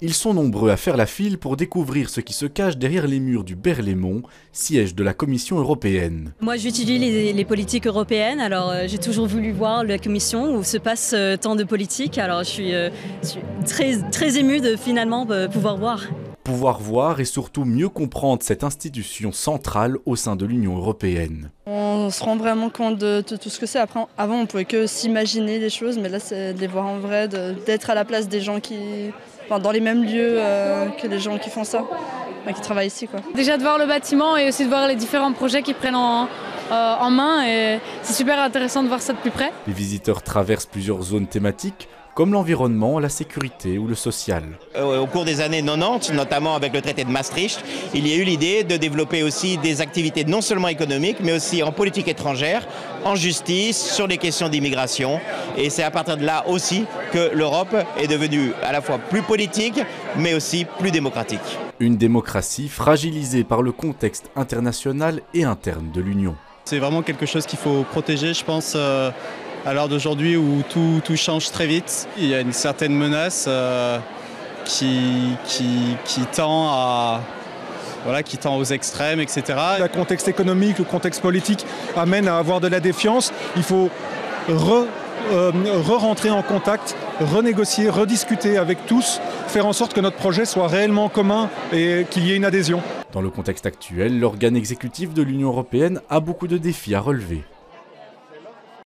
Ils sont nombreux à faire la file pour découvrir ce qui se cache derrière les murs du Berlaymont, siège de la Commission européenne. Moi j'étudie les politiques européennes, alors j'ai toujours voulu voir la Commission où se passe tant de politique, alors je suis très émue de finalement pouvoir voir. Pouvoir voir et surtout mieux comprendre cette institution centrale au sein de l'Union européenne. On se rend vraiment compte de tout ce que c'est. Après, avant on pouvait que s'imaginer des choses, mais là c'est de les voir en vrai, d'être à la place des gens dans les mêmes lieux que les gens qui font ça, qui travaillent ici, quoi. Déjà de voir le bâtiment et aussi de voir les différents projets qu'ils prennent en main, et c'est super intéressant de voir ça de plus près. Les visiteurs traversent plusieurs zones thématiques, comme l'environnement, la sécurité ou le social. Au cours des années 90, notamment avec le traité de Maastricht, il y a eu l'idée de développer aussi des activités non seulement économiques, mais aussi en politique étrangère, en justice, sur les questions d'immigration. Et c'est à partir de là aussi que l'Europe est devenue à la fois plus politique, mais aussi plus démocratique. Une démocratie fragilisée par le contexte international et interne de l'Union. C'est vraiment quelque chose qu'il faut protéger, je pense, à l'heure d'aujourd'hui où tout change très vite. Il y a une certaine menace qui tend aux extrêmes, etc. Le contexte économique, le contexte politique amène à avoir de la défiance. Il faut re-rentrer en contact, renégocier, rediscuter avec tous, faire en sorte que notre projet soit réellement commun et qu'il y ait une adhésion. Dans le contexte actuel, l'organe exécutif de l'Union européenne a beaucoup de défis à relever.